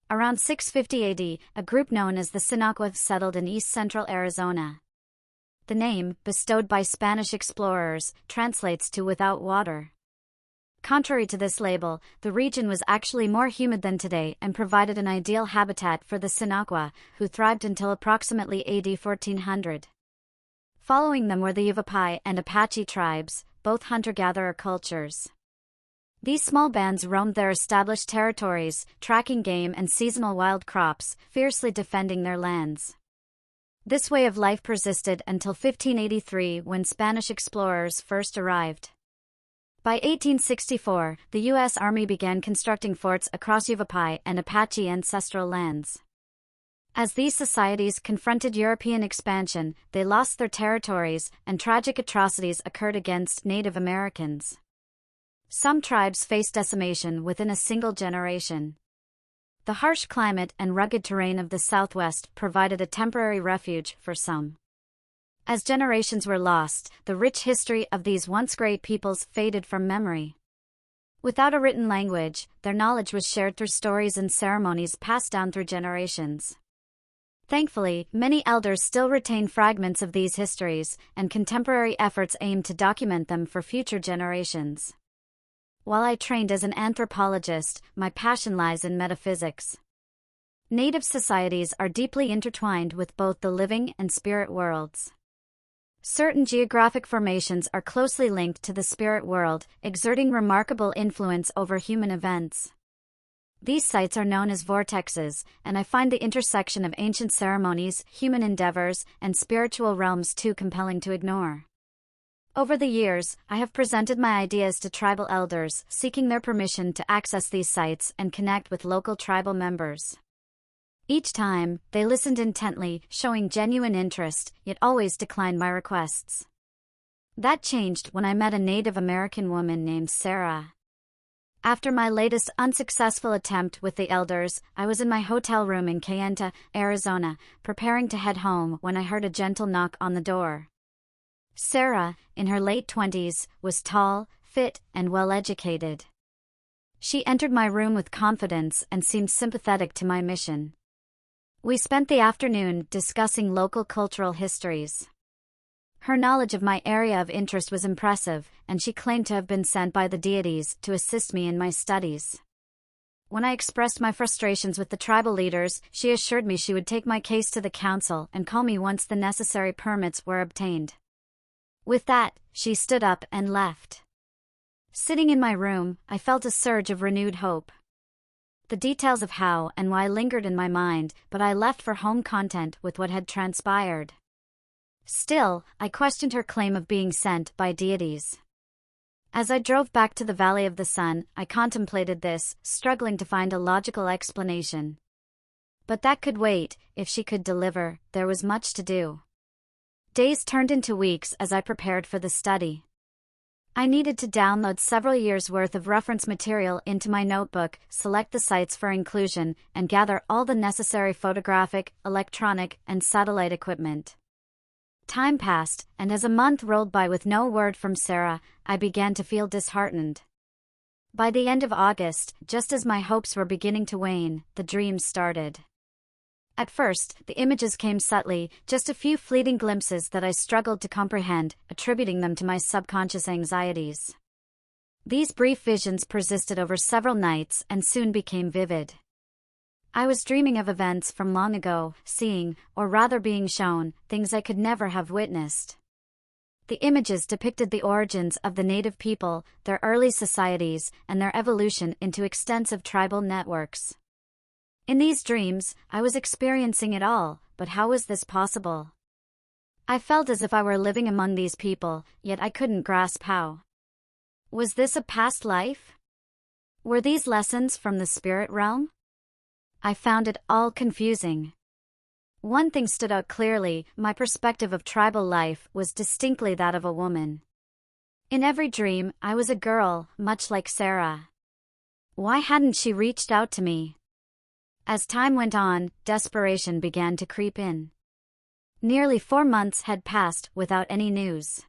Around 650 AD, a group known as the Sinaqua settled in east-central Arizona. The name, bestowed by Spanish explorers, translates to without water. Contrary to this label, the region was actually more humid than today and provided an ideal habitat for the Sinaqua, who thrived until approximately AD 1400. Following them were the Yavapai and Apache tribes, both hunter-gatherer cultures. These small bands roamed their established territories, tracking game and seasonal wild crops, fiercely defending their lands. This way of life persisted until 1583 when Spanish explorers first arrived. By 1864, the U.S. Army began constructing forts across Yavapai and Apache ancestral lands. As these societies confronted European expansion, they lost their territories, and tragic atrocities occurred against Native Americans. Some tribes faced decimation within a single generation. The harsh climate and rugged terrain of the Southwest provided a temporary refuge for some. As generations were lost, the rich history of these once great peoples faded from memory. Without a written language, their knowledge was shared through stories and ceremonies passed down through generations. Thankfully, many elders still retain fragments of these histories, and contemporary efforts aim to document them for future generations. While I trained as an anthropologist, my passion lies in metaphysics. Native societies are deeply intertwined with both the living and spirit worlds. Certain geographic formations are closely linked to the spirit world, exerting remarkable influence over human events. These sites are known as vortexes, and I find the intersection of ancient ceremonies, human endeavors, and spiritual realms too compelling to ignore. Over the years, I have presented my ideas to tribal elders, seeking their permission to access these sites and connect with local tribal members. Each time, they listened intently, showing genuine interest, yet always declined my requests. That changed when I met a Native American woman named Sarah. After my latest unsuccessful attempt with the elders, I was in my hotel room in Kayenta, Arizona, preparing to head home when I heard a gentle knock on the door. Sarah, in her late 20s, was tall, fit, and well-educated. She entered my room with confidence and seemed sympathetic to my mission. We spent the afternoon discussing local cultural histories. Her knowledge of my area of interest was impressive, and she claimed to have been sent by the deities to assist me in my studies. When I expressed my frustrations with the tribal leaders, she assured me she would take my case to the council and call me once the necessary permits were obtained. With that, she stood up and left. Sitting in my room, I felt a surge of renewed hope. The details of how and why lingered in my mind, but I left for home content with what had transpired. Still, I questioned her claim of being sent by deities. As I drove back to the Valley of the Sun, I contemplated this, struggling to find a logical explanation. But that could wait. If she could deliver, there was much to do. Days turned into weeks as I prepared for the study. I needed to download several years' worth of reference material into my notebook, select the sites for inclusion, and gather all the necessary photographic, electronic, and satellite equipment. Time passed, and as a month rolled by with no word from Sarah, I began to feel disheartened. By the end of August, just as my hopes were beginning to wane, the dreams started. At first, the images came subtly, just a few fleeting glimpses that I struggled to comprehend, attributing them to my subconscious anxieties. These brief visions persisted over several nights and soon became vivid. I was dreaming of events from long ago, seeing, or rather being shown, things I could never have witnessed. The images depicted the origins of the native people, their early societies, and their evolution into extensive tribal networks. In these dreams, I was experiencing it all, but how was this possible? I felt as if I were living among these people, yet I couldn't grasp how. Was this a past life? Were these lessons from the spirit realm? I found it all confusing. One thing stood out clearly: my perspective of tribal life was distinctly that of a woman. In every dream, I was a girl, much like Sarah. Why hadn't she reached out to me? As time went on, desperation began to creep in. Nearly 4 months had passed without any news.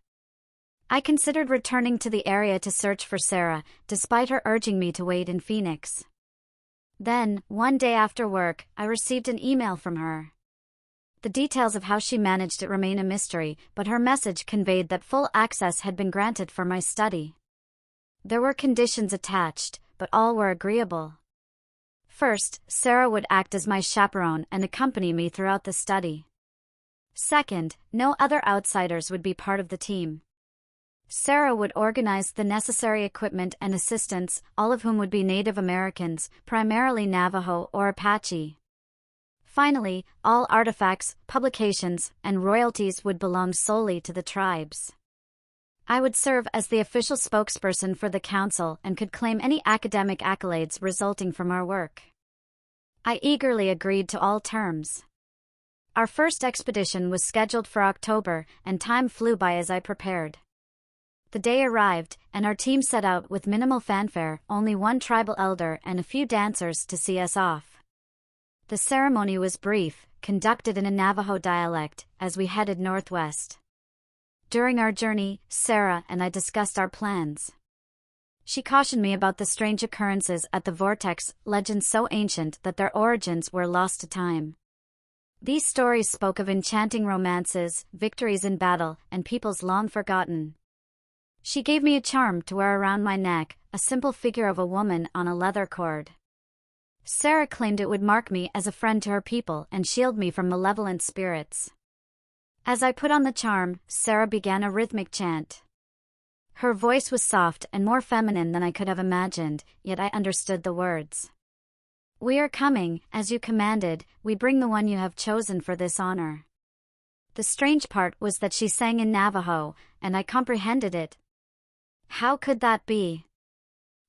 I considered returning to the area to search for Sarah, despite her urging me to wait in Phoenix. Then, one day after work, I received an email from her. The details of how she managed it remain a mystery, but her message conveyed that full access had been granted for my study. There were conditions attached, but all were agreeable. First, Sarah would act as my chaperone and accompany me throughout the study. Second, no other outsiders would be part of the team. Sarah would organize the necessary equipment and assistants, all of whom would be Native Americans, primarily Navajo or Apache. Finally, all artifacts, publications, and royalties would belong solely to the tribes. I would serve as the official spokesperson for the council and could claim any academic accolades resulting from our work. I eagerly agreed to all terms. Our first expedition was scheduled for October, and time flew by as I prepared. The day arrived, and our team set out with minimal fanfare, only one tribal elder and a few dancers to see us off. The ceremony was brief, conducted in a Navajo dialect, as we headed northwest. During our journey, Sarah and I discussed our plans. She cautioned me about the strange occurrences at the vortex, legends so ancient that their origins were lost to time. These stories spoke of enchanting romances, victories in battle, and peoples long forgotten. She gave me a charm to wear around my neck, a simple figure of a woman on a leather cord. Sarah claimed it would mark me as a friend to her people and shield me from malevolent spirits. As I put on the charm, Sarah began a rhythmic chant. Her voice was soft and more feminine than I could have imagined, yet I understood the words. "We are coming, as you commanded, we bring the one you have chosen for this honor." The strange part was that she sang in Navajo, and I comprehended it. How could that be?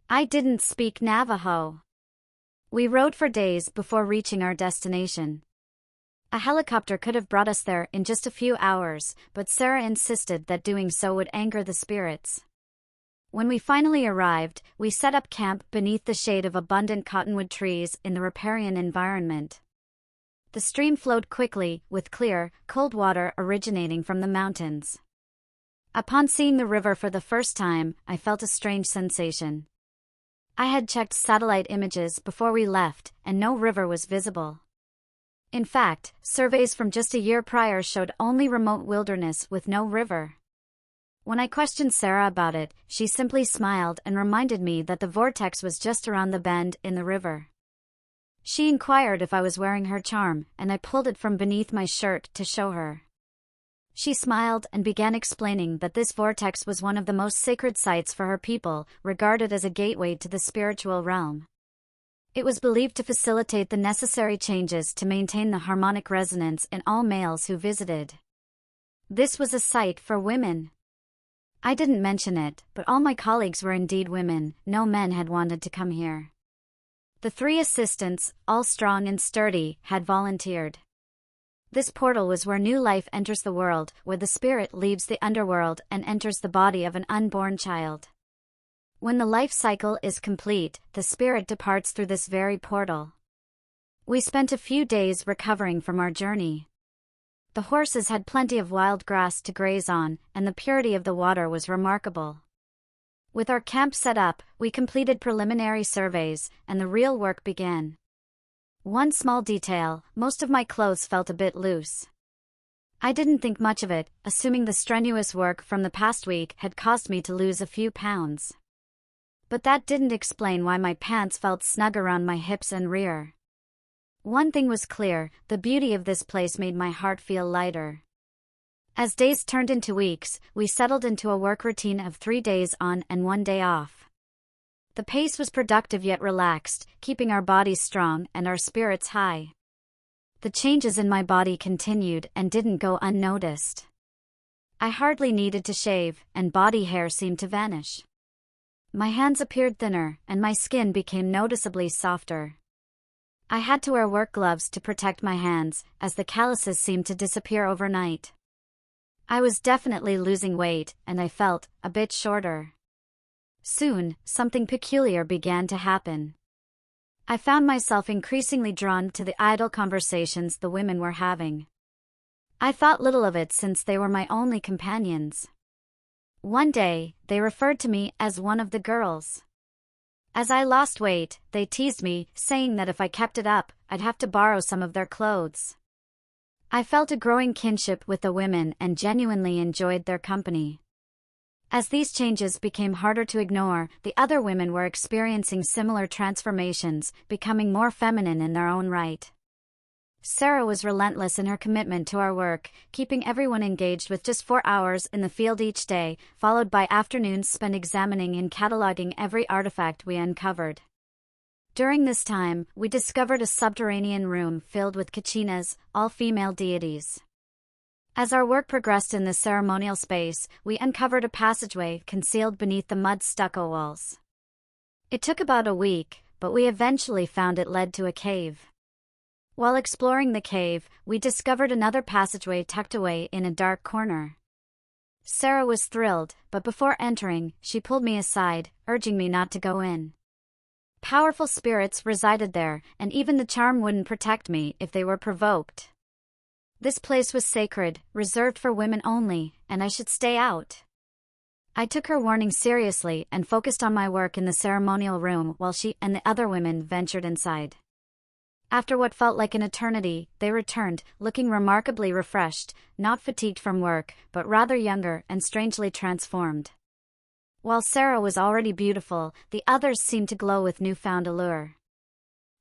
I didn't speak Navajo. We rode for days before reaching our destination. A helicopter could have brought us there in just a few hours, but Sarah insisted that doing so would anger the spirits. When we finally arrived, we set up camp beneath the shade of abundant cottonwood trees in the riparian environment. The stream flowed quickly, with clear, cold water originating from the mountains. Upon seeing the river for the first time, I felt a strange sensation. I had checked satellite images before we left, and no river was visible. In fact, surveys from just a year prior showed only remote wilderness with no river. When I questioned Sarah about it, she simply smiled and reminded me that the vortex was just around the bend in the river. She inquired if I was wearing her charm, and I pulled it from beneath my shirt to show her. She smiled and began explaining that this vortex was one of the most sacred sites for her people, regarded as a gateway to the spiritual realm. It was believed to facilitate the necessary changes to maintain the harmonic resonance in all males who visited. This was a site for women. I didn't mention it, but all my colleagues were indeed women. No men had wanted to come here. The 3 assistants, all strong and sturdy, had volunteered. This portal was where new life enters the world, where the spirit leaves the underworld and enters the body of an unborn child. When the life cycle is complete, the spirit departs through this very portal. We spent a few days recovering from our journey. The horses had plenty of wild grass to graze on, and the purity of the water was remarkable. With our camp set up, we completed preliminary surveys, and the real work began. One small detail: most of my clothes felt a bit loose. I didn't think much of it, assuming the strenuous work from the past week had caused me to lose a few pounds. But that didn't explain why my pants felt snug around my hips and rear. One thing was clear: the beauty of this place made my heart feel lighter. As days turned into weeks, we settled into a work routine of 3 days on and 1 day off. The pace was productive yet relaxed, keeping our bodies strong and our spirits high. The changes in my body continued and didn't go unnoticed. I hardly needed to shave, and body hair seemed to vanish. My hands appeared thinner, and my skin became noticeably softer. I had to wear work gloves to protect my hands, as the calluses seemed to disappear overnight. I was definitely losing weight, and I felt a bit shorter. Soon, something peculiar began to happen. I found myself increasingly drawn to the idle conversations the women were having. I thought little of it since they were my only companions. One day, they referred to me as one of the girls. As I lost weight, they teased me, saying that if I kept it up, I'd have to borrow some of their clothes. I felt a growing kinship with the women and genuinely enjoyed their company. As these changes became harder to ignore, the other women were experiencing similar transformations, becoming more feminine in their own right. Sarah was relentless in her commitment to our work, keeping everyone engaged with just 4 hours in the field each day, followed by afternoons spent examining and cataloging every artifact we uncovered. During this time, we discovered a subterranean room filled with kachinas, all female deities. As our work progressed in this ceremonial space, we uncovered a passageway concealed beneath the mud stucco walls. It took about a week, but we eventually found it led to a cave. While exploring the cave, we discovered another passageway tucked away in a dark corner. Sarah was thrilled, but before entering, she pulled me aside, urging me not to go in. Powerful spirits resided there, and even the charm wouldn't protect me if they were provoked. This place was sacred, reserved for women only, and I should stay out. I took her warning seriously and focused on my work in the ceremonial room while she and the other women ventured inside. After what felt like an eternity, they returned, looking remarkably refreshed, not fatigued from work, but rather younger and strangely transformed. While Sarah was already beautiful, the others seemed to glow with newfound allure.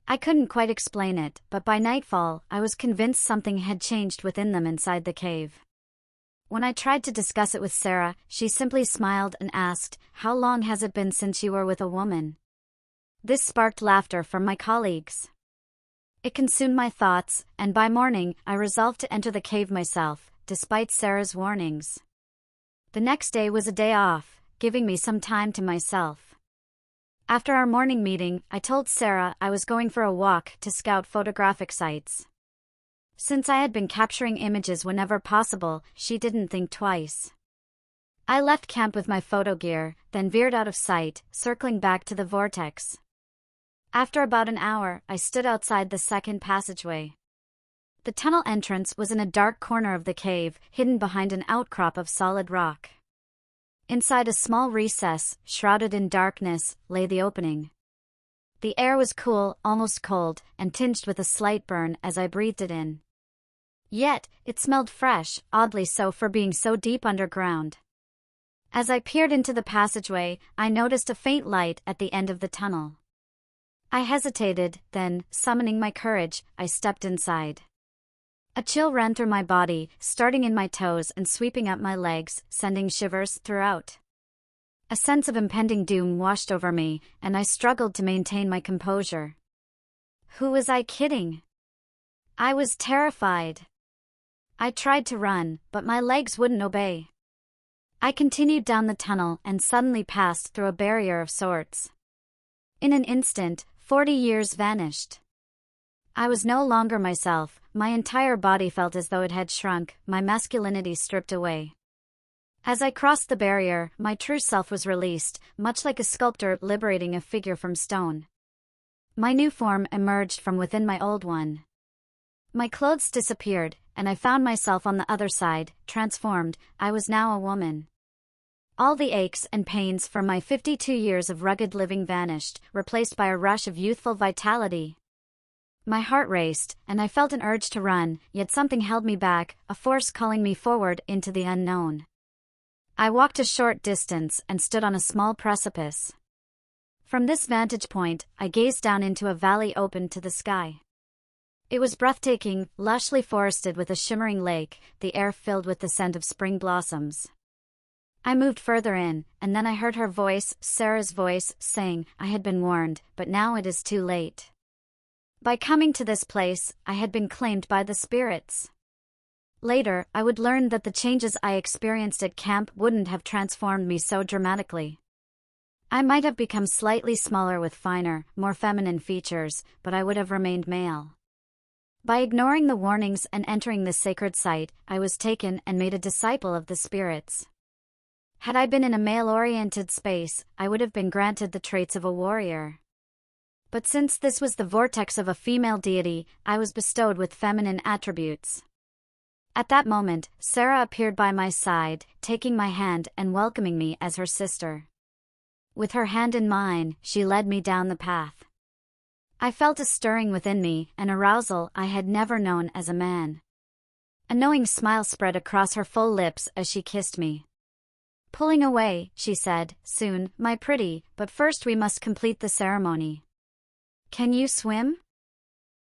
I couldn't quite explain it, but by nightfall, I was convinced something had changed within them inside the cave. When I tried to discuss it with Sarah, she simply smiled and asked, "How long has it been since you were with a woman?" This sparked laughter from my colleagues. It consumed my thoughts, and by morning, I resolved to enter the cave myself, despite Sarah's warnings. The next day was a day off, giving me some time to myself. After our morning meeting, I told Sarah I was going for a walk to scout photographic sites. Since I had been capturing images whenever possible, she didn't think twice. I left camp with my photo gear, then veered out of sight, circling back to the vortex. After about an hour, I stood outside the second passageway. The tunnel entrance was in a dark corner of the cave, hidden behind an outcrop of solid rock. Inside a small recess, shrouded in darkness, lay the opening. The air was cool, almost cold, and tinged with a slight burn as I breathed it in. Yet, it smelled fresh, oddly so for being so deep underground. As I peered into the passageway, I noticed a faint light at the end of the tunnel. I hesitated, then, summoning my courage, I stepped inside. A chill ran through my body, starting in my toes and sweeping up my legs, sending shivers throughout. A sense of impending doom washed over me, and I struggled to maintain my composure. Who was I kidding? I was terrified. I tried to run, but my legs wouldn't obey. I continued down the tunnel and suddenly passed through a barrier of sorts. In an instant, 40 years vanished. I was no longer myself, my entire body felt as though it had shrunk, my masculinity stripped away. As I crossed the barrier, my true self was released, much like a sculptor liberating a figure from stone. My new form emerged from within my old one. My clothes disappeared, and I found myself on the other side, transformed. I was now a woman. All the aches and pains from my 52 years of rugged living vanished, replaced by a rush of youthful vitality. My heart raced, and I felt an urge to run, yet something held me back, a force calling me forward into the unknown. I walked a short distance and stood on a small precipice. From this vantage point, I gazed down into a valley open to the sky. It was breathtaking, lushly forested with a shimmering lake, the air filled with the scent of spring blossoms. I moved further in, and then I heard her voice, Sarah's voice, saying, "I had been warned, but now it is too late." By coming to this place, I had been claimed by the spirits. Later, I would learn that the changes I experienced at camp wouldn't have transformed me so dramatically. I might have become slightly smaller with finer, more feminine features, but I would have remained male. By ignoring the warnings and entering this sacred site, I was taken and made a disciple of the spirits. Had I been in a male-oriented space, I would have been granted the traits of a warrior. But since this was the vortex of a female deity, I was bestowed with feminine attributes. At that moment, Sarah appeared by my side, taking my hand and welcoming me as her sister. With her hand in mine, she led me down the path. I felt a stirring within me, an arousal I had never known as a man. A knowing smile spread across her full lips as she kissed me. Pulling away, she said, "Soon, my pretty, but first we must complete the ceremony. Can you swim?"